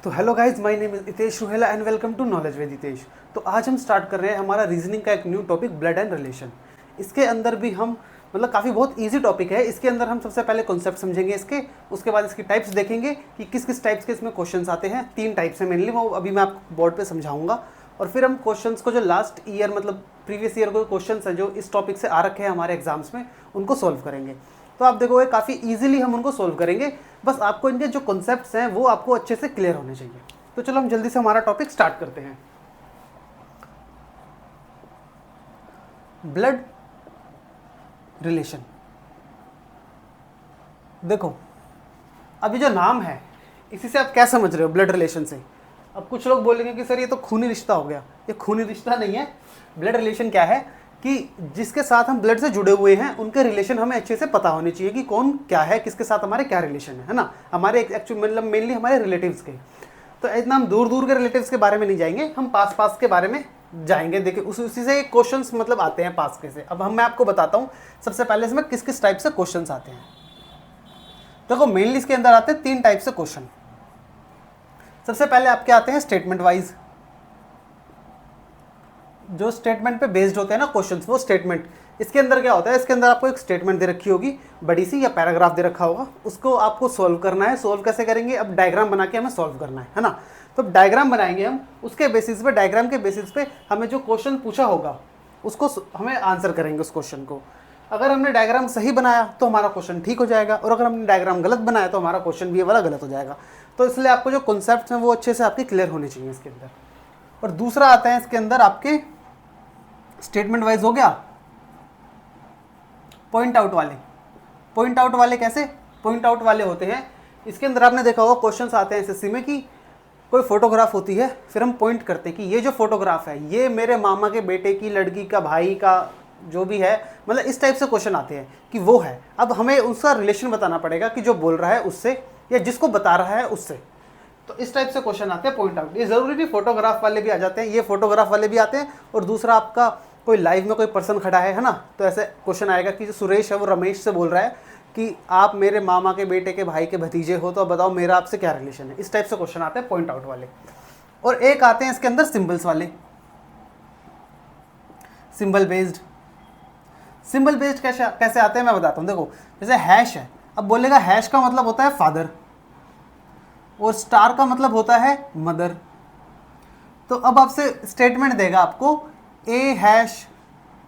तो hello guys, my name is Hitesh Ruhela and welcome to knowledge with Hitesh. तो आज हम स्टार्ट कर रहे हैं हमारा रीजनिंग का एक new topic, blood and relation. इसके अंदर भी हम काफ़ी बहुत इजी टॉपिक है। इसके अंदर हम सबसे पहले कॉन्सेप्ट समझेंगे इसके, उसके बाद इसकी टाइप्स देखेंगे कि किस किस टाइप्स के इसमें क्वेश्चंस आते हैं। 3 टाइप्स हैं मेनली, वो अभी मैं आपको बोर्ड पे समझाऊंगा। और फिर हम क्वेश्चंस को जो लास्ट ईयर प्रीवियस ईयर को क्वेश्चंस हैं जो इस टॉपिक से आ रखे हैं हमारे एग्जाम्स में, उनको सॉल्व करेंगे। तो आप देखोगे काफ़ी ईजिली हम उनको सॉल्व करेंगे। बस आपको इनके जो कॉन्सेप्ट्स हैं वो आपको अच्छे से क्लियर होने चाहिए। तो चलो हम जल्दी से हमारा टॉपिक स्टार्ट करते हैं। Blood relation. देखो, अभी जो नाम है इसी से आप क्या समझ रहे हो ब्लड रिलेशन से? अब कुछ लोग बोलेंगे कि सर ये तो खूनी रिश्ता हो गया। ये खूनी रिश्ता नहीं है। ब्लड रिलेशन क्या है कि जिसके साथ हम ब्लड से जुड़े हुए हैं उनके रिलेशन हमें अच्छे से पता होने चाहिए कि कौन क्या है, किसके साथ हमारे क्या रिलेशन है ना। हमारे एक्चुअली मेनली हमारे रिलेटिव्स के। तो इतना हम दूर दूर के रिलेटिव्स के बारे में नहीं जाएंगे, हम पास पास के बारे में जाएंगे। देखिए उसी से क्वेश्चंस आते हैं पास के से। अब मैं आपको बताता हूँ सबसे पहले इसमें किस किस टाइप से क्वेश्चंस आते हैं। देखो मेनली इसके अंदर आते हैं 3 टाइप से क्वेश्चन। सबसे पहले आपके आते हैं स्टेटमेंट वाइज, जो स्टेटमेंट पे बेस्ड होते हैं ना क्वेश्चंस, वो स्टेटमेंट। इसके अंदर क्या होता है, इसके अंदर आपको एक स्टेटमेंट दे रखी होगी बड़ी सी, या पैराग्राफ दे रखा होगा, उसको आपको सोल्व करना है। सोल्व कैसे करेंगे? अब डायग्राम बना के हमें सोल्व करना है ना। तो डायग्राम बनाएंगे हम, उसके बेसिस पे, डायग्राम के बेसिस पे हमें जो क्वेश्चन पूछा होगा उसको हमें आंसर करेंगे उस क्वेश्चन को। अगर हमने डायग्राम सही बनाया तो हमारा क्वेश्चन ठीक हो जाएगा, और अगर हमने डायग्राम गलत बनाया तो हमारा क्वेश्चन भी ये वाला गलत हो जाएगा। तो इसलिए आपको जो कॉन्सेप्ट्स हैं वो अच्छे से आपके क्लियर होने चाहिए इसके अंदर। और दूसरा आता है इसके अंदर आपके स्टेटमेंट वाइज हो गया पॉइंट आउट वाले। पॉइंट आउट वाले कैसे? पॉइंट आउट वाले होते हैं, इसके अंदर आपने देखा होगा क्वेश्चंस आते हैं एसएससी में कि कोई फोटोग्राफ होती है, फिर हम पॉइंट करते हैं कि ये जो फोटोग्राफ है ये मेरे मामा के बेटे की, लड़की का, भाई का, जो भी है, इस टाइप से क्वेश्चन आते हैं कि वो है। अब हमें उसका रिलेशन बताना पड़ेगा कि जो बोल रहा है उससे या जिसको बता रहा है उससे। तो इस टाइप से क्वेश्चन आते हैं पॉइंट आउट। ये जरूरी नहीं फोटोग्राफ वाले भी आ जाते हैं, ये फोटोग्राफ वाले भी आते हैं। और दूसरा आपका कोई लाइव में कोई पर्सन खड़ा है ना, तो ऐसे क्वेश्चन आएगा कि जो सुरेश है वो रमेश से बोल रहा है कि आप मेरे मामा के बेटे के भाई के भतीजे हो, तो बताओ मेरा आपसे क्या रिलेशन है। इस टाइप से क्वेश्चन आते हैं पॉइंट आउट वाले। और एक आते हैं इसके अंदर सिंबल्स वाले, सिंबल बेस्ड। सिंबल बेस्ड कैसे आते हैं मैं बताता हूँ। देखो जैसे हैश है, अब बोलेगा हैश का मतलब होता है फादर, और स्टार का मतलब होता है मदर। तो अब आपसे स्टेटमेंट देगा आपको ए हैश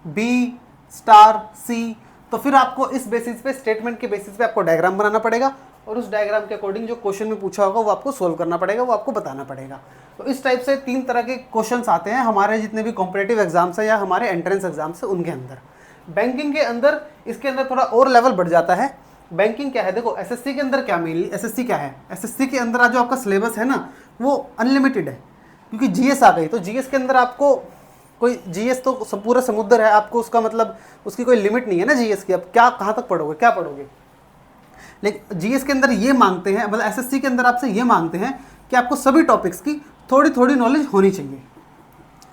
बी स्टार सी, तो फिर आपको इस बेसिस पे, स्टेटमेंट के बेसिस पे आपको डायग्राम बनाना पड़ेगा, और उस डायग्राम के अकॉर्डिंग जो क्वेश्चन में पूछा होगा वो आपको सोल्व करना पड़ेगा, वो आपको बताना पड़ेगा। तो इस टाइप से 3 तरह के क्वेश्चंस आते हैं हमारे जितने भी कॉम्पिटिटिव एग्जाम्स हैं या हमारे एंट्रेंस एग्जाम्स हैं उनके अंदर। बैंकिंग के अंदर इसके अंदर थोड़ा और लेवल बढ़ जाता है। बैंकिंग क्या है? देखो एसएससी के अंदर क्या मेनली, एसएससी क्या है, एसएससी के अंदर जो आपका सिलेबस है ना वो अनलिमिटेड है, क्योंकि जीएस आ गई। तो जीएस के अंदर आपको कोई, जीएस तो पूरा समुद्र है, आपको उसका उसकी कोई लिमिट नहीं है ना जीएस की। अब क्या कहाँ तक पढ़ोगे, क्या पढ़ोगे? लेकिन जीएस के अंदर ये मांगते हैं, एसएससी के अंदर आपसे ये मांगते हैं कि आपको सभी टॉपिक्स की थोड़ी थोड़ी नॉलेज होनी चाहिए,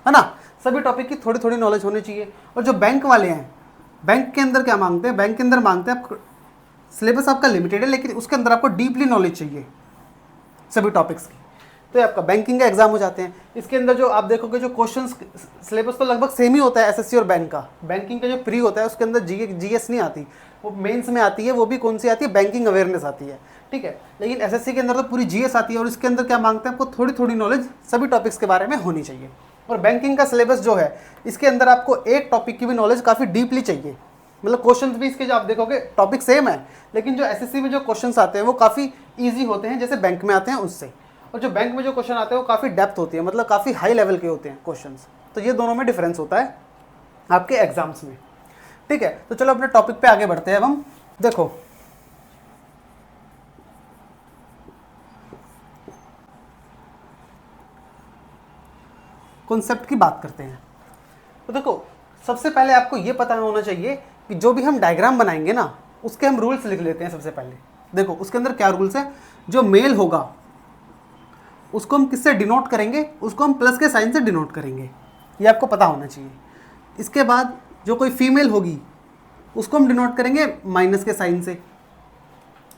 है ना। सभी टॉपिक की थोड़ी थोड़ी नॉलेज होनी चाहिए। और जो बैंक वाले हैं, बैंक के अंदर क्या मांगते हैं? बैंक के अंदर मांगते हैं, सिलेबस आपका लिमिटेड है लेकिन उसके अंदर आपको डीपली नॉलेज चाहिए सभी टॉपिक्स की। तो ये आपका बैंकिंग का एग्जाम हो जाते हैं। इसके अंदर जो आप देखोगे जो क्वेश्चंस, सिलेबस तो लगभग सेम ही होता है एसएससी और बैंक का। बैंकिंग का जो प्री होता है उसके अंदर जीएस नहीं आती, वो मेंस में आती है। वो भी कौन सी आती है? बैंकिंग अवेयरनेस आती है, ठीक है। लेकिन एसएससी के अंदर तो पूरी जीएस आती है, और इसके अंदर क्या मांगते हैं? आपको थोड़ी थोड़ी नॉलेज सभी टॉपिक्स के बारे में होनी चाहिए। और बैंकिंग का सिलेबस जो है इसके अंदर आपको एक टॉपिक की भी नॉलेज काफ़ी डीपली चाहिए। क्वेश्चंस भी इसके जो आप देखोगे टॉपिक सेम है, लेकिन जो एसएससी में जो क्वेश्चंस आते हैं वो काफ़ी ईजी होते हैं जैसे बैंक में आते हैं उससे। और जो बैंक में जो क्वेश्चन आते हैं वो काफ़ी डेप्थ होती है, काफ़ी हाई लेवल के होते हैं क्वेश्चंस। तो ये दोनों में डिफरेंस होता है आपके एग्जाम्स में, ठीक है। तो चलो अपने टॉपिक पे आगे बढ़ते हैं। अब हम देखो कॉन्सेप्ट की बात करते हैं। तो देखो सबसे पहले आपको ये पता होना चाहिए कि जो भी हम डायग्राम बनाएंगे ना उसके हम रूल्स लिख लेते हैं सबसे पहले। देखो उसके अंदर क्या रूल्स है, जो मेल होगा उसको हम किससे डिनोट करेंगे? उसको हम प्लस के साइन से डिनोट करेंगे, ये आपको पता होना चाहिए। इसके बाद जो कोई फीमेल होगी उसको हम डिनोट करेंगे माइनस के साइन से,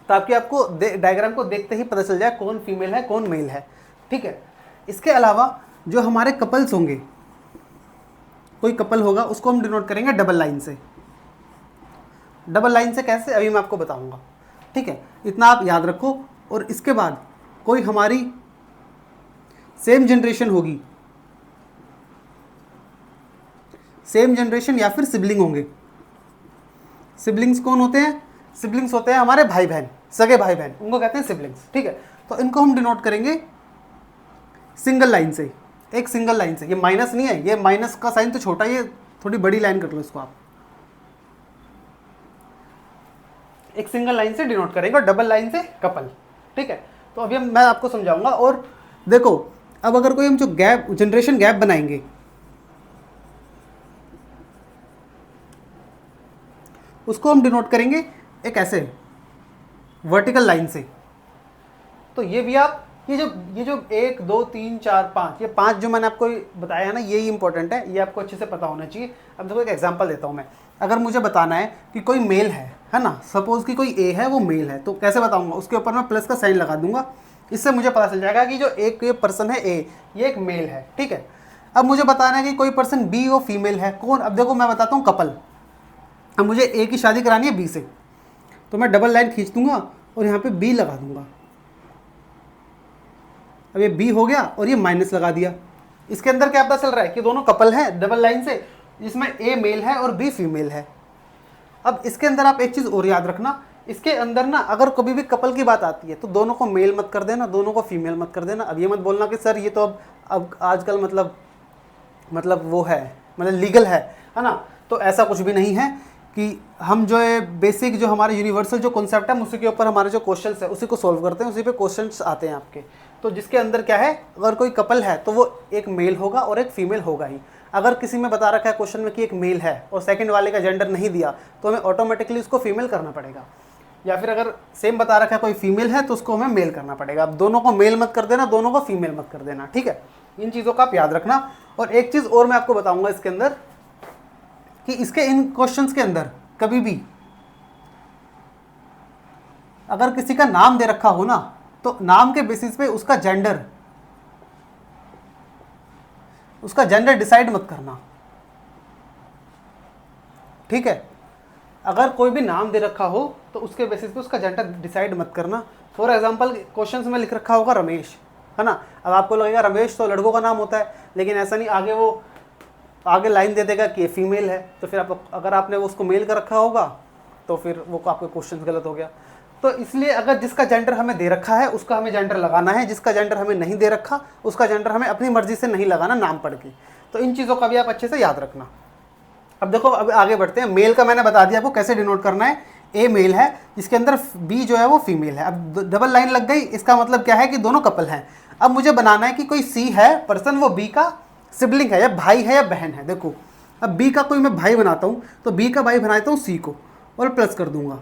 ताकि आपको डायग्राम को देखते ही पता चल जाए कौन फीमेल है कौन मेल है। ठीक है। इसके अलावा जो हमारे कपल्स होंगे, कोई कपल होगा उसको हम डिनोट करेंगे डबल लाइन से। डबल लाइन से कैसे, अभी मैं आपको बताऊंगा, ठीक है। इतना आप याद रखो। और इसके बाद कोई हमारी सेम जनरेशन होगी, सेम जनरेशन या फिर सिबलिंग होंगे। सिबलिंग्स कौन होते हैं? सिबलिंग्स होते हैं हमारे भाई बहन, सगे भाई बहन, उनको कहते हैं सिबलिंग्स, ठीक है। तो इनको हम डिनोट करेंगे सिंगल लाइन से, एक सिंगल लाइन से। ये माइनस नहीं है, ये माइनस का साइन तो छोटा, ये थोड़ी बड़ी लाइन कर लो इसको आप। एक सिंगल लाइन से डिनोट करेंगे और डबल लाइन से कपल, ठीक है। तो अभी मैं आपको समझाऊंगा। और देखो, अब अगर कोई हम जो गैप, जनरेशन गैप बनाएंगे, उसको हम डिनोट करेंगे एक ऐसे वर्टिकल लाइन से। तो ये भी आप, ये जो 1 2 3 4 5, ये 5 जो मैंने आपको बताया है ना, यही इंपॉर्टेंट है, ये आपको अच्छे से पता होना चाहिए। अब देखो एक एग्जांपल देता हूँ मैं। अगर मुझे बताना है कि कोई मेल है ना, सपोज कि कोई ए है वो मेल है, तो कैसे बताऊंगा? उसके ऊपर मैं प्लस का साइन लगा दूंगा, इससे मुझे पता चल जाएगा कि जो एक ये पर्सन है ए, ये एक मेल है, ठीक है। अब मुझे बताना है कि कोई पर्सन बी वो फीमेल है, कौन? अब देखो मैं बताता हूँ कपल। अब मुझे ए की शादी करानी है बी से, तो मैं डबल लाइन खींच दूंगा और यहाँ पे बी लगा दूंगा। अब ये बी हो गया और ये माइनस लगा दिया। इसके अंदर क्या पता चल रहा है कि दोनों कपल हैं डबल लाइन से, जिसमें ए मेल है और बी फीमेल है। अब इसके अंदर आप एक चीज़ और याद रखना, इसके अंदर ना अगर कभी भी कपल की बात आती है तो दोनों को मेल मत कर देना, दोनों को फीमेल मत कर देना। अब ये मत बोलना कि सर ये तो अब आजकल मतलब वो है, मतलब लीगल है ना। तो ऐसा कुछ भी नहीं है कि हम जो है बेसिक जो हमारे यूनिवर्सल जो कॉन्सेप्ट है उसी के ऊपर हमारे जो क्वेश्चंस है उसी को सॉल्व करते हैं, उसी पे क्वेश्चंस आते हैं आपके। तो जिसके अंदर क्या है, अगर कोई कपल है तो वो एक मेल होगा और एक फीमेल होगा ही। अगर किसी में बता रखा है क्वेश्चन में कि एक मेल है और सेकंड वाले का जेंडर नहीं दिया तो हमें ऑटोमेटिकली उसको फीमेल करना पड़ेगा। या फिर अगर सेम बता रखा है कोई फीमेल है तो उसको हमें मेल करना पड़ेगा। अब दोनों को मेल मत कर देना, दोनों को फीमेल मत कर देना, ठीक है। इन चीज़ों का आप याद रखना। और एक चीज़ और मैं आपको बताऊंगा इसके अंदर कि इसके इन क्वेश्चंस के अंदर कभी भी अगर किसी का नाम दे रखा हो ना, तो नाम के बेसिस पे उसका जेंडर डिसाइड मत करना, ठीक है। अगर कोई भी नाम दे रखा हो तो उसके बेसिस पे उसका जेंडर डिसाइड मत करना। फॉर एग्जांपल क्वेश्चंस में लिख रखा होगा रमेश, है ना। अब आपको लगेगा रमेश तो लड़कों का नाम होता है, लेकिन ऐसा नहीं, आगे लाइन दे देगा कि ये फीमेल है, तो फिर अगर आपने उसको मेल कर रखा होगा तो फिर वो आपका क्वेश्चन गलत हो गया। तो इसलिए अगर जिसका जेंडर हमें दे रखा है उसका हमें जेंडर लगाना है, जिसका जेंडर हमें नहीं दे रखा उसका जेंडर हमें अपनी मर्जी से नहीं लगाना नाम पढ़ के। तो इन चीज़ों का भी आप अच्छे से याद रखना। अब देखो, अब आगे बढ़ते हैं। मेल का मैंने बता दिया आपको कैसे डिनोट करना है। ए मेल है जिसके अंदर बी जो है वो फीमेल है। अब डबल लाइन लग गई, इसका मतलब क्या है कि दोनों कपल हैं। अब मुझे बनाना है कि कोई सी है पर्सन, वो बी का सिबलिंग है या भाई है या बहन है। देखो, अब बी का कोई मैं भाई बनाता हूँ तो बी का भाई बनाता हूँ सी को और प्लस कर दूंगा,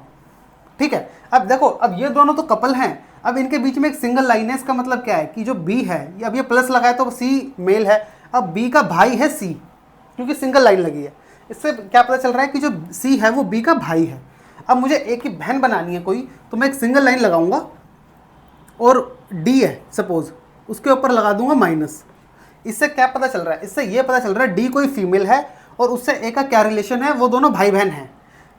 ठीक है। अब देखो, अब ये दोनों तो कपल हैं, अब इनके बीच में एक सिंगल लाइन है। इसका मतलब क्या है कि जो बी है, अब ये प्लस लगाए तो सी मेल है, अब बी का भाई है सी, क्योंकि सिंगल लाइन लगी है। इससे क्या पता चल रहा है कि जो सी है वो बी का भाई है। अब मुझे ए की बहन बनानी है कोई, तो मैं एक सिंगल लाइन लगाऊंगा और डी है सपोज, उसके ऊपर लगा दूंगा माइनस। इससे क्या पता चल रहा है? इससे ये पता चल रहा है डी कोई फीमेल है और उससे ए का क्या रिलेशन है, वो दोनों भाई बहन हैं।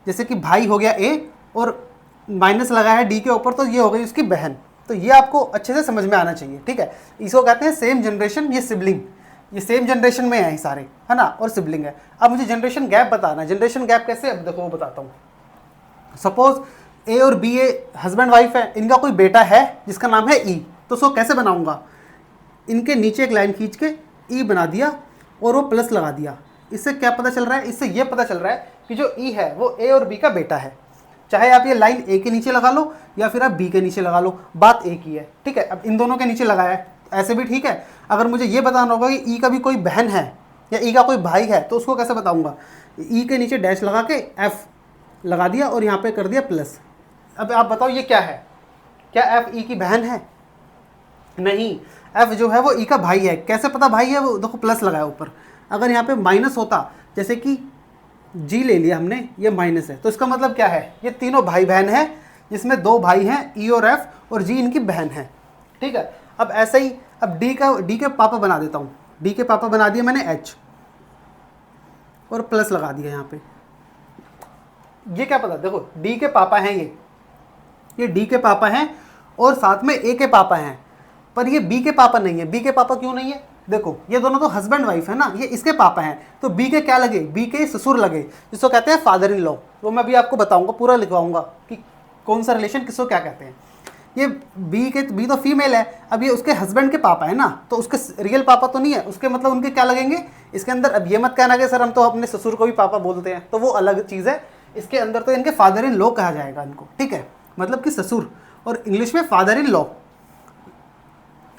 जैसे कि भाई हो गया ए और माइनस लगा है डी के ऊपर, तो ये हो गई उसकी बहन। तो ये आपको अच्छे से समझ में आना चाहिए, ठीक है। इसको कहते हैं सेम जनरेशन, ये सिबलिंग, ये सेम जनरेशन में है सारे, है ना, और सिबलिंग है। अब मुझे जनरेशन गैप बताना है। जनरेशन गैप कैसे? अब देखो वो बताता हूँ। सपोज ए और बी, ए हस्बैंड वाइफ है, इनका कोई बेटा है जिसका नाम है ई, तो उसको कैसे बनाऊंगा? इनके नीचे एक लाइन खींच के ई बना दिया और वो प्लस लगा दिया। इससे क्या पता चल रहा है? इससे ये पता चल रहा है कि जो ई है वो ए और बी का बेटा है। चाहे आप ये लाइन ए के नीचे लगा लो या फिर आप बी के नीचे लगा लो, बात एक ही है, ठीक है। अब इन दोनों के नीचे लगाया है, ऐसे भी ठीक है। अगर मुझे ये बताना होगा कि ई का भी कोई बहन है या ई का कोई भाई है, तो उसको कैसे बताऊंगा? ई के नीचे डैश लगा के एफ लगा दिया और यहाँ पे कर दिया प्लस। अब आप बताओ ये क्या है? क्या एफ ई की बहन है? नहीं, एफ जो है वो ई का भाई है। कैसे पता भाई है? वो देखो प्लस लगाया ऊपर। अगर यहाँ पे माइनस होता, जैसे कि जी ले लिया हमने, ये माइनस है, तो इसका मतलब क्या है? ये तीनों भाई बहन है जिसमें दो भाई हैं ई और एफ, और जी इनकी बहन है, ठीक है। अब ऐसा ही अब डी के पापा बना देता हूँ, डी के पापा बना दिए मैंने एच और प्लस लगा दिया यहाँ पे। ये क्या पता, देखो डी के पापा हैं ये डी के पापा हैं और साथ में ए के पापा हैं, पर ये बी के पापा नहीं है। बी के पापा क्यों नहीं है, देखो ये दोनों तो हस्बैंड वाइफ है ना, ये इसके पापा हैं, तो बी के क्या लगे, बी के ससुर लगे, जिसको कहते हैं फादर इन लॉ। वो मैं अभी आपको बताऊंगा, पूरा लिखवाऊंगा कि कौन सा रिलेशन किसको क्या कहते हैं। ये बी तो फीमेल है, अब ये उसके हस्बैंड के पापा है ना, तो उसके रियल पापा तो नहीं है, उसके मतलब उनके क्या लगेंगे इसके अंदर। अब ये मत कहना कि सर हम तो अपने ससुर को भी पापा बोलते हैं, तो वो अलग चीज़ है। इसके अंदर तो इनके फादर इन लॉ कहा जाएगा इनको, ठीक है, मतलब कि ससुर, और इंग्लिश में फादर इन लॉ।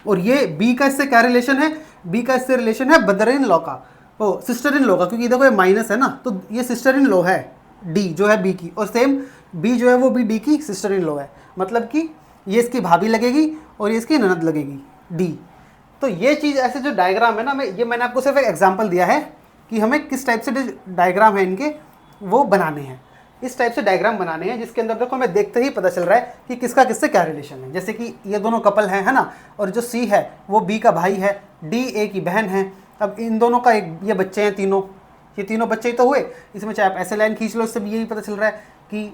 और ये बी का इससे क्या रिलेशन है, बी का इससे रिलेशन है ब्रदर इन लॉ का, ओ सिस्टर इन लॉ का, क्योंकि देखो ये माइनस है ना, तो ये सिस्टर इन लॉ है डी जो है बी की, और सेम बी जो है वो भी डी की सिस्टर इन लॉ है, मतलब कि ये इसकी भाभी लगेगी और ये इसकी ननद लगेगी डी। तो ये चीज़ ऐसे जो डायग्राम है ना, मैंने आपको सिर्फ एक एग्जांपल दिया है कि हमें किस टाइप से डायग्राम है इनके वो बनाने हैं, इस टाइप से डायग्राम बनाने हैं, जिसके अंदर देखो हमें देखते ही पता चल रहा है कि किसका किससे क्या रिलेशन है। जैसे कि ये दोनों कपल हैं, है ना, और जो सी है वो बी का भाई है, डी ए की बहन है। अब इन दोनों का एक ये बच्चे हैं तीनों, ये तीनों बच्चे ही तो हुए। इसमें चाहे आप ऐसे लाइन खींच लो, इससे भी यही पता चल रहा है कि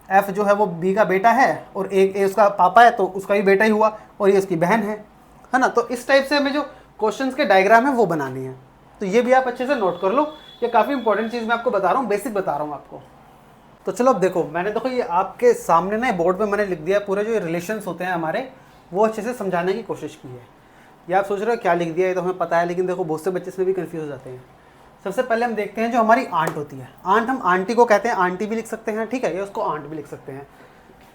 एफ जो है वो बी का बेटा है और ए उसका पापा है, तो उसका भी बेटा ही हुआ, और ये उसकी बहन है ना। तो इस टाइप से हमें जो क्वेश्चंस के डायग्राम है वो बनाने हैं। तो ये भी आप अच्छे से नोट कर लो, ये काफ़ी इंपॉर्टेंट चीज़ मैं आपको बता रहा हूँ, बेसिक बता रहा हूँ आपको। तो चलो अब देखो, मैंने देखो ये आपके सामने ना बोर्ड पे मैंने लिख दिया पूरे जो रिलेशंस होते हैं हमारे, वो अच्छे से समझाने की कोशिश की है। ये आप सोच रहे हो क्या लिख दिया, ये तो हमें पता है, लेकिन देखो बहुत से बच्चे इसमें भी कंफ्यूज हो जाते हैं। सबसे पहले हम देखते हैं जो हमारी आंट होती है, आंट हम आंटी को कहते हैं, आंटी भी लिख सकते हैं, ठीक है, या उसको आंट भी लिख सकते हैं।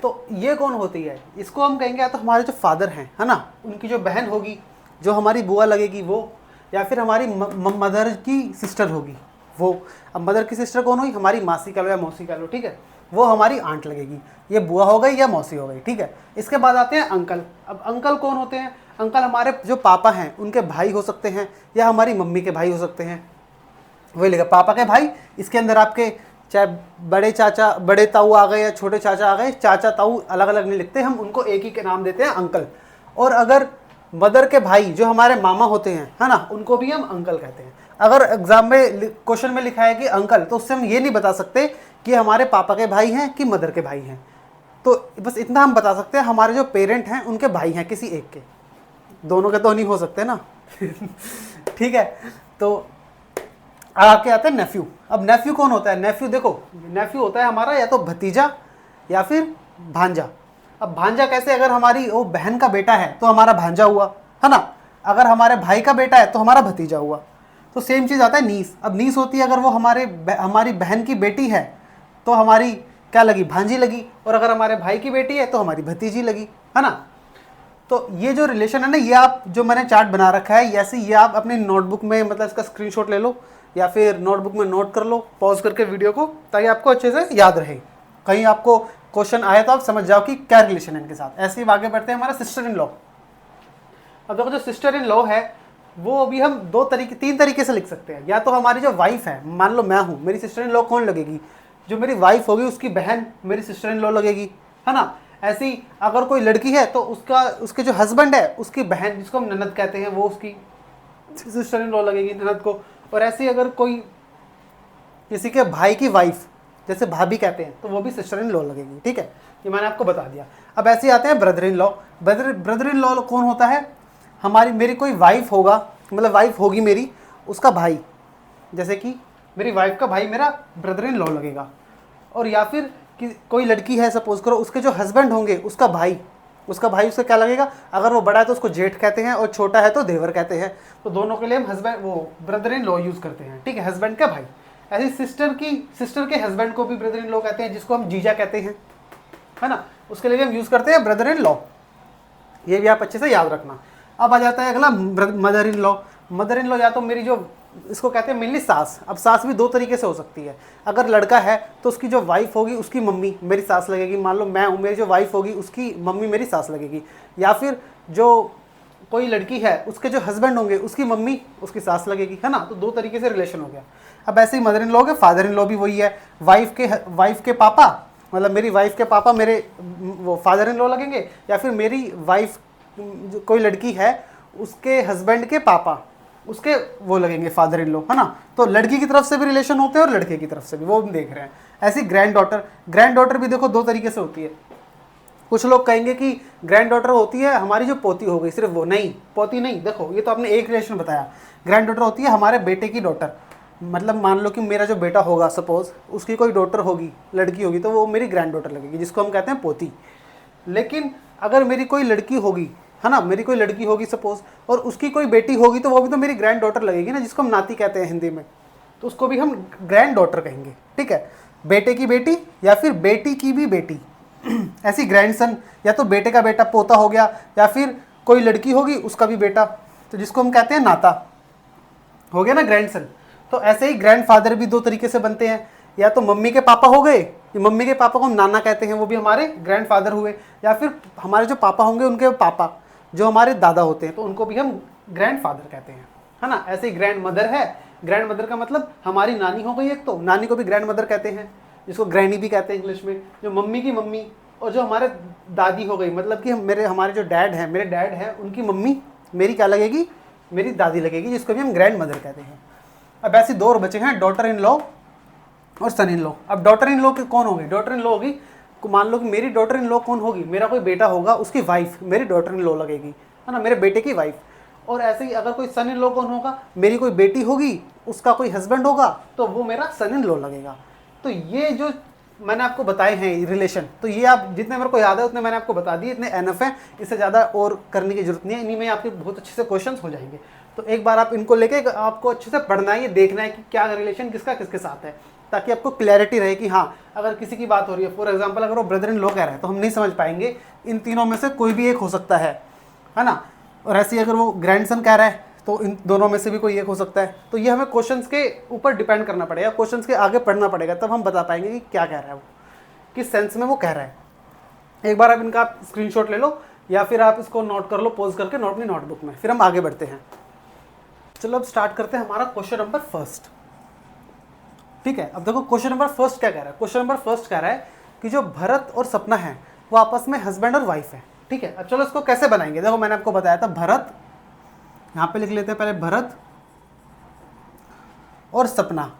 तो ये कौन होती है, इसको हम कहेंगे या तो हमारे जो फादर हैं, है ना, उनकी जो बहन होगी जो हमारी बुआ लगेगी वो, या फिर हमारी मदर की सिस्टर होगी वो। अब मदर की सिस्टर कौन हुई, हमारी मासी कह लो या मौसी कह लो, ठीक है, वो हमारी आंट लगेगी, ये बुआ हो गई या मौसी हो गई, ठीक है। इसके बाद आते हैं अंकल। अब अंकल कौन होते हैं, अंकल हमारे जो पापा हैं उनके भाई हो सकते हैं, या हमारी मम्मी के भाई हो सकते हैं, वही लिखा पापा के भाई। इसके अंदर आपके चाहे बड़े चाचा बड़े ताऊ आ गए या छोटे चाचा आ गए, चाचा ताऊ अलग अलग नहीं लिखते, हम उनको एक ही के नाम देते हैं अंकल। और अगर मदर के भाई जो हमारे मामा होते हैं, है ना, उनको भी हम अंकल कहते हैं। अगर एग्जाम में क्वेश्चन में लिखा है कि अंकल, तो उससे हम ये नहीं बता सकते कि हमारे पापा के भाई हैं कि मदर के भाई हैं, तो बस इतना हम बता सकते हैं हमारे जो पेरेंट हैं उनके भाई हैं किसी एक के, दोनों के तो नहीं हो सकते ना ठीक है। तो आके आते हैं नेफ्यू। अब नेफ्यू कौन होता है, नेफ्यू देखो, नेफ्यू होता है हमारा या तो भतीजा या फिर भांजा। अब भांजा कैसे, अगर हमारी वो बहन का बेटा है तो हमारा भांजा हुआ, है ना, अगर हमारे भाई का बेटा है तो हमारा भतीजा हुआ। तो सेम चीज़ आता है नीस। अब नीस होती है अगर वो हमारी बहन की बेटी है तो हमारी क्या लगी, भांजी लगी, और अगर हमारे भाई की बेटी है तो हमारी भतीजी लगी, है ना। तो ये जो रिलेशन है ना, ये आप जो मैंने चार्ट बना रखा है ऐसे, ये आप अपनी नोटबुक में मतलब इसका स्क्रीनशॉट ले लो या फिर नोटबुक में नोट कर लो पॉज करके वीडियो को, ताकि आपको अच्छे से याद रहे, कहीं आपको क्वेश्चन आए तो आप समझ जाओ कि क्या रिलेशन है इनके साथ। ऐसे ही आगे बढ़ते हैं हमारा सिस्टर इन लॉ। अब देखो जो सिस्टर इन लॉ है वो अभी हम तीन तरीके से लिख सकते हैं। या तो हमारी जो वाइफ है, मान लो मैं हूँ, मेरी सिस्टर इन लॉ कौन लगेगी, जो मेरी वाइफ होगी उसकी बहन मेरी सिस्टर इन लॉ लगेगी, है ना। ऐसी अगर कोई लड़की है तो उसके जो हस्बैंड है उसकी बहन, जिसको हम ननद कहते हैं, वो उसकी सिस्टर इन लॉ लगेगी ननद को। और ऐसी अगर कोई किसी के भाई की वाइफ, जैसे भाभी कहते हैं, तो वो भी सिस्टर इन लॉ लगेगी, ठीक है, ये मैंने आपको बता दिया। अब ऐसे आते हैं brother in law. Brother in law कौन होता है, मेरी कोई वाइफ होगा, मतलब वाइफ होगी मेरी, उसका भाई, जैसे कि मेरी वाइफ का भाई मेरा ब्रदर इन लॉ लगेगा। और या फिर कि कोई लड़की है सपोज करो, उसके जो हस्बैंड होंगे उसका भाई उसका क्या लगेगा, अगर वो बड़ा है तो उसको जेठ कहते हैं और छोटा है तो देवर कहते हैं। तो दोनों के लिए हम ब्रदर इन लॉ यूज़ करते हैं, ठीक है, हस्बैंड का भाई। ऐसी सिस्टर के हस्बैंड को भी ब्रदर इन लॉ कहते हैं, जिसको हम जीजा कहते हैं, है ना, उसके लिए भी हम यूज़ करते हैं ब्रदर इन लॉ। ये भी आप अच्छे से याद रखना। अब आ जाता है अगला mother in law. Mother in law या तो मेरी जो, इसको कहते हैं मेनली सास। अब सास भी दो तरीके से हो सकती है। अगर लड़का है तो उसकी जो वाइफ होगी उसकी मम्मी मेरी सास लगेगी, मान लो मैं हूँ, मेरी जो वाइफ होगी उसकी मम्मी मेरी सास लगेगी। या फिर जो कोई लड़की है उसके जो हस्बैंड होंगे उसकी मम्मी उसकी सास लगेगी, है ना। तो दो तरीके से रिलेशन हो गया। अब ऐसे ही मदर इन लॉ के फादर इन लॉ भी वही है, वाइफ के पापा, मतलब मेरी वाइफ के पापा मेरे वो फादर इन लॉ लगेंगे, या फिर मेरी वाइफ कोई लड़की है उसके हस्बैंड के पापा उसके वो लगेंगे फादर इन लॉ, है ना। तो लड़की की तरफ से भी रिलेशन होते हैं और लड़के की तरफ से भी, वो हम देख रहे हैं। ऐसी ग्रैंड डॉटर भी देखो 2 तरीके से होती है। कुछ लोग कहेंगे कि ग्रैंड डॉटर होती है हमारी जो पोती हो गई, सिर्फ वो नहीं, पोती नहीं। देखो ये तो आपने एक रिलेशन बताया। ग्रैंड डॉटर होती है हमारे बेटे की डॉटर, मतलब मान लो कि मेरा जो बेटा होगा सपोज, उसकी कोई डॉटर होगी, लड़की होगी, तो वो मेरी ग्रैंड डॉटर लगेगी, जिसको हम कहते हैं पोती। लेकिन अगर मेरी कोई लड़की होगी, है ना, मेरी कोई लड़की होगी सपोज, और उसकी कोई बेटी होगी, तो वो भी तो मेरी ग्रैंड डॉटर लगेगी ना, जिसको हम नाती कहते हैं हिंदी में, तो उसको भी हम ग्रैंड डॉटर कहेंगे। ठीक है, बेटे की बेटी या फिर बेटी की भी बेटी ऐसी ग्रैंडसन, या तो बेटे का बेटा पोता हो गया, या फिर कोई लड़की होगी उसका भी बेटा, तो जिसको हम कहते हैं नाता, हो गया ना ग्रैंडसन। तो ऐसे ही ग्रैंडफादर भी 2 तरीके से बनते हैं, या तो मम्मी के पापा हो गए, मम्मी के पापा को हम नाना कहते हैं, वो भी हमारे ग्रैंडफादर हुए, या फिर हमारे जो पापा होंगे उनके पापा जो हमारे दादा होते हैं, तो उनको भी हम ग्रैंडफादर कहते हैं, है ना। ऐसे ही ग्रैंड मदर है, ग्रैंड मदर का मतलब हमारी नानी हो गई एक, तो नानी को भी ग्रैंड मदर कहते हैं, जिसको ग्रैनी भी कहते हैं इंग्लिश में। जो मम्मी की मम्मी और जो हमारे दादी हो गई, मतलब कि हमारे जो डैड हैं, मेरे डैड हैं, उनकी मम्मी मेरी क्या लगेगी, मेरी दादी लगेगी, जिसको भी हम ग्रैंड मदर कहते हैं। अब ऐसे 2 और बचे हैं, डॉटर इन लॉ और सन इन लॉ। अब डॉटर इन लॉ की कौन होगी, डॉटर इन लॉ होगी, मान लो कि मेरी डॉटर इन लॉ कौन होगी, मेरा कोई बेटा होगा, उसकी वाइफ मेरी डॉटर इन लॉ लगेगी, है ना, मेरे बेटे की वाइफ। और ऐसे ही अगर कोई सन इन लॉ कौन होगा, मेरी कोई बेटी होगी, उसका कोई हस्बैंड होगा, तो वो मेरा सन इन लॉ लगेगा। तो ये जो मैंने आपको बताए हैं रिलेशन, तो ये आप जितने मेरे को याद है उतने मैंने आपको बता दिए, इतने एनफ है, इससे ज़्यादा और करने की जरूरत नहीं है। इन्हीं में आपके बहुत अच्छे से क्वेश्चंस हो जाएंगे। तो एक बार आप इनको लेके आपको अच्छे से पढ़ना है, ये देखना है कि क्या रिलेशन किसका किसके साथ है, ताकि आपको क्लैरिटी रहे कि हाँ, अगर किसी की बात हो रही है, फॉर एग्जांपल अगर वो ब्रदर इन लॉ कह रहा है, तो हम नहीं समझ पाएंगे, इन तीनों में से कोई भी एक हो सकता है ना। और ऐसे ही अगर वो ग्रैंडसन कह रहा है, तो इन दोनों में से भी कोई एक हो सकता है। तो ये हमें क्वेश्चंस के ऊपर डिपेंड करना पड़ेगा, क्वेश्चंस के आगे पढ़ना पड़ेगा, तब हम बता पाएंगे कि क्या कह रहा है वो, किस सेंस में वो कह रहा है। एक बार आप इनका स्क्रीनशॉट ले लो, या फिर आप इसको नोट कर लो पॉज करके अपनी नोटबुक में, फिर हम आगे बढ़ते हैं। चलो अब स्टार्ट करते हैं हमारा क्वेश्चन नंबर 1। ठीक है, अब देखो क्वेश्चन नंबर 1 क्या कह रहा है। क्वेश्चन नंबर 1 कह रहा है कि जो भरत और सपना है वो आपस में हस्बैंड और वाइफ है। ठीक है, अब चलो इसको कैसे बनाएंगे। देखो मैंने आपको बताया था भरत, यहाँ पे लिख लेते हैं पहले भरत और सपना,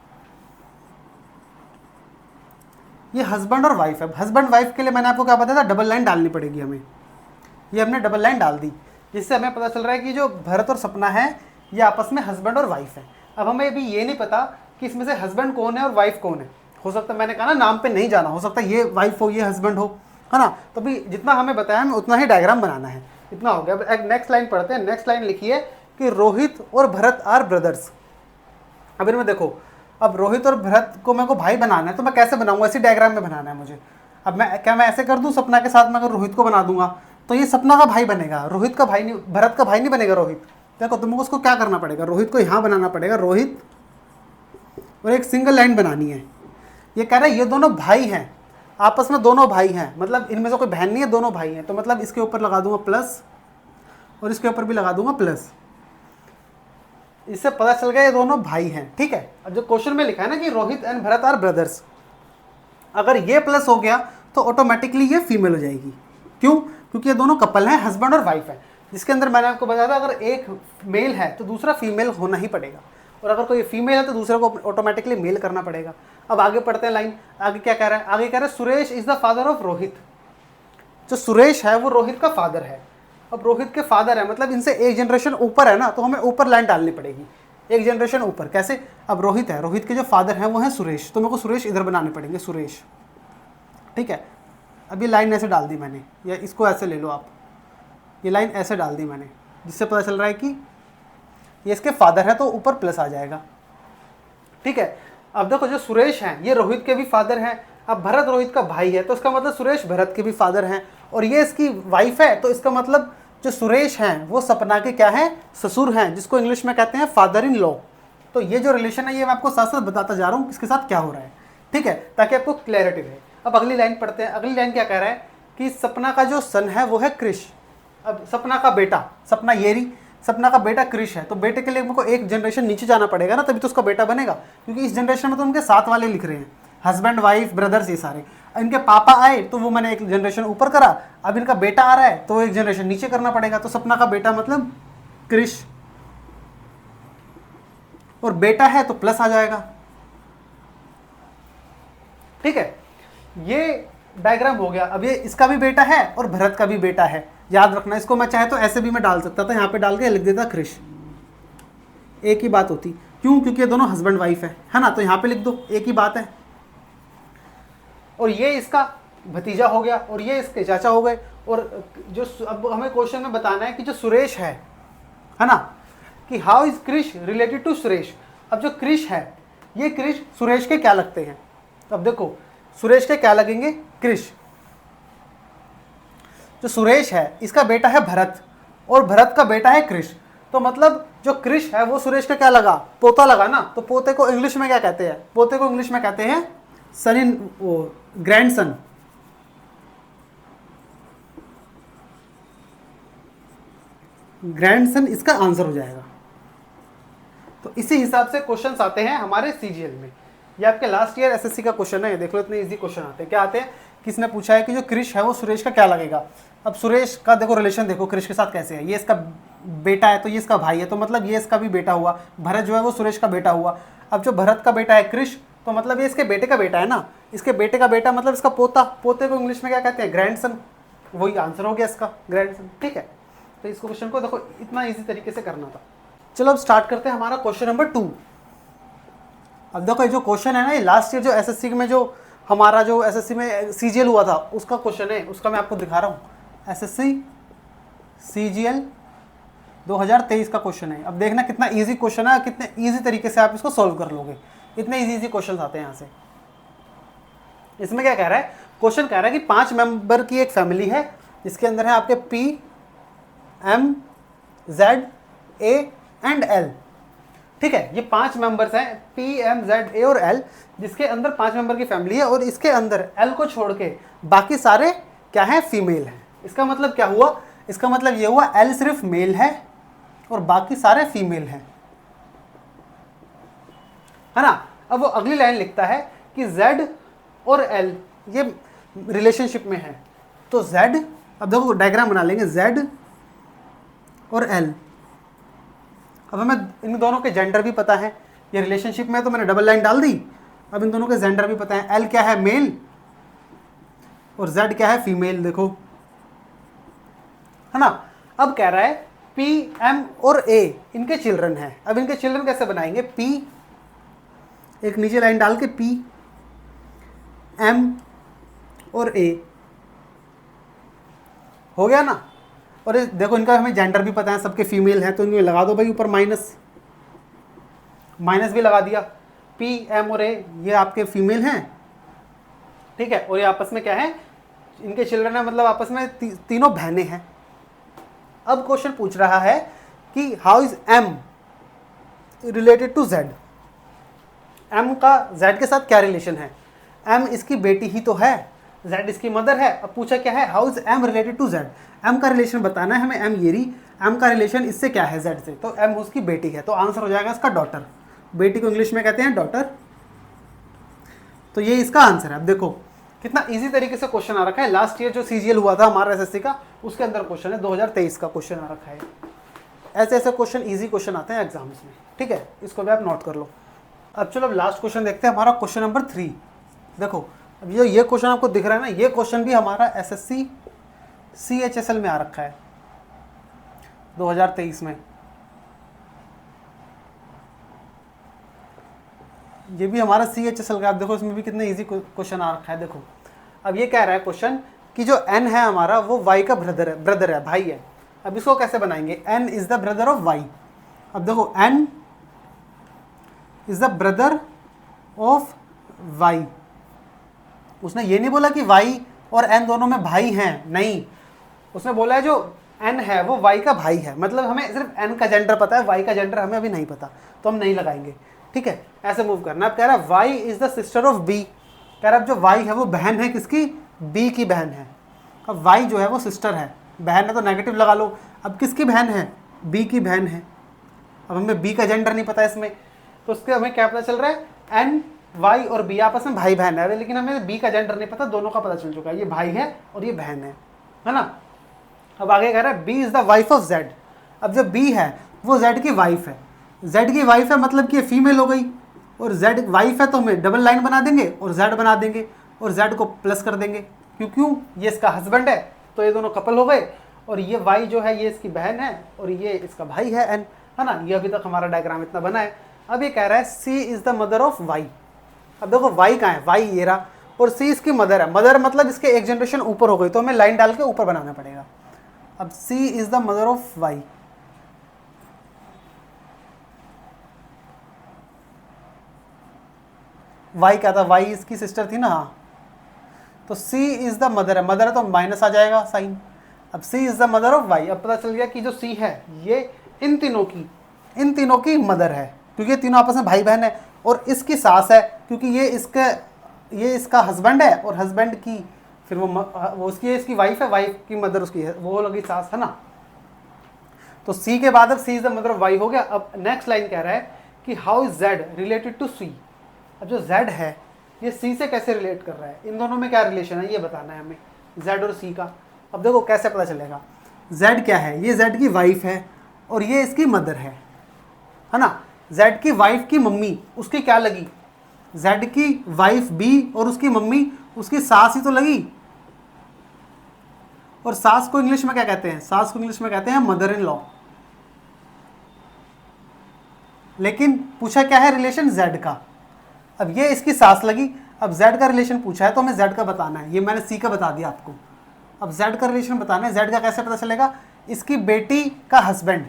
ये हस्बैंड और वाइफ है। हस्बैंड वाइफ के लिए मैंने आपको क्या बताया था, डबल लाइन डालनी पड़ेगी हमें। ये हमने डबल लाइन डाल दी, जिससे हमें पता चल रहा है कि जो भरत और सपना है ये आपस में हस्बैंड और वाइफ है। अब हमें अभी ये नहीं पता कि इसमें से हस्बैंड कौन है और वाइफ कौन है। हो सकता है, मैंने कहा ना नाम पे नहीं जाना, हो सकता है ये वाइफ हो ये हस्बैंड हो, है ना। तो अभी जितना हमें बताया हमें उतना ही डायग्राम बनाना है, इतना हो गया। अब एक नेक्स्ट लाइन पढ़ते हैं। नेक्स्ट लाइन लिखिए कि रोहित और भरत आर ब्रदर्स। अब इनमें देखो, अब रोहित और भरत को मेरे को भाई बनाना है, तो मैं कैसे बनाऊंगा, इसी डायग्राम में बनाना है मुझे। अब मैं ऐसे कर दूं, सपना के साथ मैं अगर रोहित को बना दूंगा तो ये सपना का भाई बनेगा, रोहित का भाई नहीं, भरत का भाई नहीं बनेगा रोहित। देखो तुमको उसको क्या करना पड़ेगा, रोहित को यहाँ बनाना पड़ेगा, रोहित, और एक सिंगल लाइन बनानी है। ये कह रहा है ये दोनों भाई हैं, आपस में दोनों भाई हैं, मतलब इनमें से कोई बहन नहीं है, दोनों भाई हैं। तो मतलब इसके ऊपर लगा दूंगा प्लस और इसके ऊपर भी लगा दूंगा प्लस, इससे पता चल गया ये दोनों भाई हैं। ठीक है, अब जो क्वेश्चन में लिखा है ना कि Rohit and Bharat are brothers, अगर ये प्लस हो गया तो ऑटोमेटिकली ये फीमेल हो जाएगी। क्यों? क्योंकि ये दोनों कपल हैं, हस्बैंड और वाइफ है, जिसके अंदर मैंने आपको बताया था अगर एक मेल है तो दूसरा फीमेल होना ही पड़ेगा, और अगर कोई फीमेल है तो दूसरे को ऑटोमेटिकली मेल करना पड़ेगा। अब आगे पढ़ते हैं लाइन, आगे क्या कह रहा है, आगे कह रहा है Suresh is the father of Rohit. जो सुरेश है वो रोहित का फादर है। अब रोहित के फादर है मतलब इनसे एक जनरेशन ऊपर है ना, तो हमें ऊपर लाइन डालनी पड़ेगी, एक जनरेशन ऊपर। कैसे? अब रोहित है, रोहित के जो फादर हैं वो हैं सुरेश, तो मेरे को सुरेश इधर बनाने पड़ेंगे, सुरेश। ठीक है, अब ये लाइन ऐसे डाल दी मैंने, या इसको ऐसे ले लो आप, ये लाइन ऐसे डाल दी मैंने, जिससे पता चल रहा है कि ये इसके फादर है, तो ऊपर प्लस आ जाएगा। ठीक है, अब देखो जो सुरेश हैं ये रोहित के भी फादर हैं। अब भरत रोहित का भाई है, तो इसका मतलब सुरेश भरत के भी फादर हैं, और ये इसकी वाइफ है, तो इसका मतलब जो सुरेश हैं वो सपना के क्या हैं, ससुर हैं, जिसको इंग्लिश में कहते हैं फादर इन लॉ। तो ये जो रिलेशन है ये मैं आपको साथ साथ बताता जा रहा हूँ किसके साथ क्या हो रहा है। ठीक है, ताकि आपको क्लैरिटी रहे। अब अगली लाइन पढ़ते हैं। अगली लाइन क्या कह रहा है कि सपना का जो सन है वो है क्रिश। अब सपना का बेटा, सपना येरी, सपना का बेटा क्रिश है, तो बेटे के लिए मेरे को एक जनरेशन नीचे जाना पड़ेगा ना, तभी तो उसका बेटा बनेगा, क्योंकि इस जनरेशन में तो उनके साथ वाले लिख रहे हैं, हस्बैंड वाइफ ब्रदर्स ये सारे। इनके पापा आए तो वो मैंने एक जनरेशन ऊपर करा, अब इनका बेटा आ रहा है तो एक जनरेशन नीचे करना पड़ेगा। तो सपना का बेटा मतलब क्रिश, और बेटा है तो प्लस आ जाएगा। ठीक है, ये डायग्राम हो गया। अब ये इसका भी बेटा है और भरत का भी बेटा है, याद रखना। इसको मैं चाहे तो ऐसे भी मैं डाल सकता था, यहाँ पे डाल के लिख देता क्रिश, एक ही बात होती। क्यों? क्योंकि ये दोनों हस्बैंड वाइफ है ना, तो यहाँ पे लिख दो, एक ही बात है। और ये इसका भतीजा हो गया और ये इसके चाचा हो गए। और जो अब हमें क्वेश्चन में बताना है कि जो सुरेश है ना, कि how is Krish related to Suresh. अब जो क्रिश है, ये क्रिश सुरेश के क्या लगते हैं? अब देखो, सुरेश के क्या लगेंगे? क्रिश। जो सुरेश है इसका बेटा है भरत और भरत का बेटा है क्रिश, तो मतलब जो क्रिश है वो सुरेश का क्या लगा? पोता लगा ना। तो पोते को इंग्लिश में क्या कहते हैं? पोते को इंग्लिश में कहते हैं सन इन, ग्रैंडसन। ग्रैंडसन इसका आंसर हो जाएगा। तो इसी हिसाब से क्वेश्चंस आते हैं हमारे सीजीएल में। ये आपके लास्ट ईयर एसएससी का क्वेश्चन है, देख लो इतने इजी क्वेश्चन आते हैं। क्या आते हैं? किसने पूछा है कि जो क्रिश है वो सुरेश का क्या लगेगा। अब सुरेश का देखो रिलेशन देखो क्रिश के साथ कैसे है। ये इसका बेटा है तो ये इसका भाई है, तो मतलब ये इसका भी बेटा हुआ। भरत जो है वो सुरेश का बेटा हुआ। अब जो भरत का बेटा है क्रिश, तो मतलब ये इसके बेटे का बेटा है ना। इसके बेटे का बेटा मतलब इसका पोता। पोते को इंग्लिश में क्या कहते हैं? ग्रैंडसन। वही आंसर हो गया इसका, ग्रैंडसन। ठीक है, तो इस क्वेश्चन को देखो इतना इजी तरीके से करना था। चलो अब स्टार्ट करते हैं हमारा क्वेश्चन नंबर 2। अब देखो ये जो क्वेश्चन है ना, ये लास्ट ईयर जो एसएससी में जो हमारा जो एसएससी में सीजीएल हुआ था उसका क्वेश्चन है, उसका मैं आपको दिखा रहा हूँ। एसएससी सीजीएल 2023 का क्वेश्चन है। अब देखना कितना इजी क्वेश्चन है, कितने इजी तरीके से आप इसको सॉल्व कर लोगे। इतने इजी क्वेश्चन आते हैं यहाँ से। इसमें क्या कह रहा है? क्वेश्चन कह रहा है कि 5 मेंबर की एक फैमिली है जिसके अंदर है आपके P, M, Z, A and L। ठीक है, ये 5 मेंबर्स हैं P, M, Z, A और L, जिसके अंदर 5 मेंबर की फैमिली है और इसके अंदर L को छोड़ के बाकी सारे क्या है? फीमेल हैं। इसका मतलब क्या हुआ? इसका मतलब ये हुआ L सिर्फ मेल है और बाकी सारे फीमेल हैं, है ना। अब वो अगली लाइन लिखता है कि Z और L ये रिलेशनशिप में है। तो Z, अब देखो डायग्राम बना लेंगे, Z और L। अब हमें इन दोनों के जेंडर भी पता है, ये रिलेशनशिप में, तो मैंने डबल लाइन डाल दी। अब इन दोनों के जेंडर भी पता है, L क्या है? मेल, और Z क्या है? फीमेल। देखो, है ना। अब कह रहा है P, M और A इनके चिल्ड्रन हैं। अब इनके चिल्ड्रन कैसे बनाएंगे? P, एक नीचे लाइन डाल के P, M और A, हो गया ना। और देखो इनका हमें जेंडर भी पता है, सबके फीमेल हैं, तो इनमें लगा दो भाई ऊपर माइनस, माइनस भी लगा दिया। P, M और A ये आपके फीमेल हैं, ठीक है। और ये आपस में क्या है? इनके चिल्ड्रन है, मतलब आपस में तीनों बहनें हैं। अब क्वेश्चन पूछ रहा है कि how is M related to Z। M का Z के साथ क्या रिलेशन है? M इसकी बेटी ही तो है, Z इसकी मदर है। अब पूछा क्या है? How is M related to Z। M का रिलेशन बताना है हमें। M येरी, M का रिलेशन इससे क्या है? Z से। तो M उसकी बेटी है, तो आंसर हो जाएगा इसका डॉटर। बेटी को इंग्लिश में कहते हैं डॉटर, तो ये इसका आंसर है। अब देखो कितना इजी तरीके से क्वेश्चन आ रखा है। लास्ट ईयर जो सीजीएल हुआ था हमारा एसएससी का, उसके अंदर क्वेश्चन है, 2023 का क्वेश्चन आ रखा है। ऐसे ऐसे क्वेश्चन इजी क्वेश्चन आते हैं एग्जाम्स में, ठीक है। इसको भी आप नोट कर लो। अब चलो अब लास्ट क्वेश्चन देखते हैं, हमारा क्वेश्चन नंबर 3। देखो अब ये क्वेश्चन आपको दिख रहा है ना, ये क्वेश्चन भी हमारा एसएससी CHSL में आ रखा है 2023 में। ये भी हमारा CHSL का, आप देखो इसमें भी कितने इजी क्वेश्चन आ रखा है। देखो अब ये कह रहा है क्वेश्चन कि जो N है हमारा वो Y का ब्रदर है, भाई है। अब इसको कैसे बनाएंगे? N is the brother of Y। अब देखो N is the brother of Y। उसने ये नहीं बोला कि Y और N दोनों में भाई हैं, नहीं, उसने बोला है जो N है वो Y का भाई है। मतलब हमें सिर्फ N का जेंडर पता है, Y का जेंडर हमें अभी नहीं पता, तो हम नहीं लगाएंगे, ठीक है। ऐसे मूव करना। अब कह रहा है Y is the sister of B। कह रहा है जो Y है वो बहन है किसकी? B की बहन है। अब Y जो है वो सिस्टर है, बहन है तो नेगेटिव लगा लो। अब किसकी बहन है? B की बहन है। अब हमें B का जेंडर नहीं पता इसमें, तो उसके हमें क्या पता चल रहा है? N वाई और बी आपस में भाई बहन है, लेकिन हमें बी का जेंडर नहीं पता, दोनों का पता चल चुका है, ये भाई है और ये बहन है ना। अब आगे कह रहा है B is the wife of Z. अब जो बी है वो जेड की वाइफ है, जेड की वाइफ है मतलब कि फीमेल हो गई, और जेड वाइफ है तो हमें डबल लाइन बना देंगे और जेड बना देंगे और जेड को प्लस कर देंगे, क्यों ये इसका हस्बैंड है तो ये दोनों कपल हो गए, और ये वाई जो है ये इसकी बहन है और ये इसका भाई है एन, है ना। ये अभी तक हमारा डायग्राम इतना बना है। अब ये कह रहा है C is the mother of Y. अब देखो वाई कहाँ है, वाई ये रहा, और सी इसकी मदर है, मदर मतलब इसके एक जनरेशन ऊपर हो गई, तो हमें लाइन डाल के ऊपर बनाना पड़ेगा। अब C is the mother of Y, Y क्या था, वाई इसकी सिस्टर थी ना, हाँ, तो सी इज द मदर है, मदर है तो माइनस आ जाएगा साइन। अब C is the mother of Y, अब पता चल गया कि जो सी है ये इन तीनों की मदर है, क्योंकि ये तीनों आपस में भाई बहन है, और इसकी सास है क्योंकि ये इसका हस्बैंड है, और हस्बैंड की फिर वो उसकी इसकी वाइफ है, वाइफ की मदर उसकी है, वो लगी सास, है ना। तो सी के बाद अब C is the mother of Y हो गया। अब नेक्स्ट लाइन कह रहा है कि how is Z related to C. अब जो जेड है ये सी से कैसे रिलेट कर रहा है, इन दोनों में क्या रिलेशन है ये बताना है हमें, जेड और सी का। अब देखो कैसे पता चलेगा, जेड क्या है, ये जेड की वाइफ है और ये इसकी मदर है ना। जेड की वाइफ की मम्मी उसकी क्या लगी, जेड की वाइफ बी और उसकी मम्मी उसकी सास ही तो लगी, और सास को इंग्लिश में क्या कहते हैं, सास को इंग्लिश में कहते हैं मदर इन लॉ। लेकिन पूछा क्या है रिलेशन जेड का, अब ये इसकी सास लगी, अब जेड का रिलेशन पूछा है तो हमें जेड का बताना है, ये मैंने सी का बता दिया आपको। अब जेड का रिलेशन बताना है, जेड का कैसे पता चलेगा, इसकी बेटी का हस्बैंड,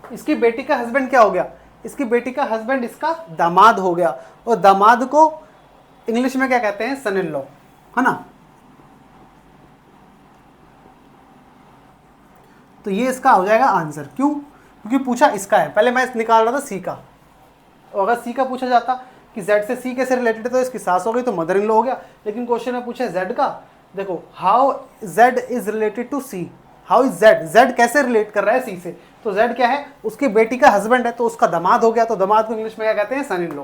इसकी बेटी का हस्बैंड क्या हो गया, इसकी बेटी का हस्बैंड इसका दामाद हो गया, और दामाद को इंग्लिश में क्या कहते हैं, सन इन लॉ, है ना। तो ये इसका हो जाएगा आंसर, क्यों, क्योंकि पूछा इसका है, पहले मैं निकाल रहा था सी का, और अगर सी का पूछा जाता कि जेड से सी कैसे रिलेटेड है तो इसकी सास हो गई तो मदर इन लॉ हो गया, लेकिन क्वेश्चन में पूछा है जेड का। देखो how Z is related to C, how is Z, Z कैसे रिलेट कर रहा है सी से, तो जेड क्या है, उसकी बेटी का हस्बैंड है तो उसका दामाद हो गया, तो दामाद को इंग्लिश में क्या कहते हैं, सन इन लॉ।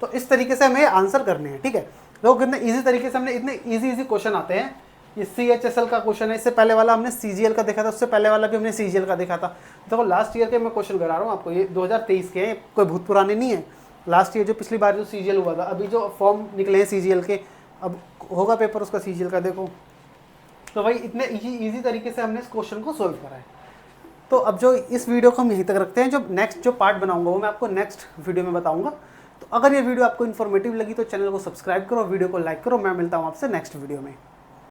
तो इस तरीके से हमें आंसर करने हैं, ठीक है। देखो कितने ईजी तरीके से हमने, इतने ईजी क्वेश्चन आते हैं। ये CHSL का क्वेश्चन है, इससे पहले वाला हमने CGL का देखा था, उससे पहले वाला भी हमने CGL का देखा था। देखो लास्ट ईयर के मैं क्वेश्चन करा रहा हूँ आपको, ये 2023 के हैं, कोई बहुत पुराने नहीं है। लास्ट ईयर जो पिछली बार जो CGL हुआ था, अभी जो फॉर्म निकले हैं CGL के, अब होगा पेपर उसका CGL का, देखो तो भाई इतने ईजी तरीके से हमने इस क्वेश्चन को सोल्व करा है। तो अब जो इस वीडियो को हम यहीं तक रखते हैं, जो नेक्स्ट जो पार्ट बनाऊंगा वो मैं आपको नेक्स्ट वीडियो में बताऊंगा। तो अगर ये वीडियो आपको इन्फॉर्मेटिव लगी तो चैनल को सब्सक्राइब करो, वीडियो को लाइक करो। मैं मिलता हूँ आपसे नेक्स्ट वीडियो में।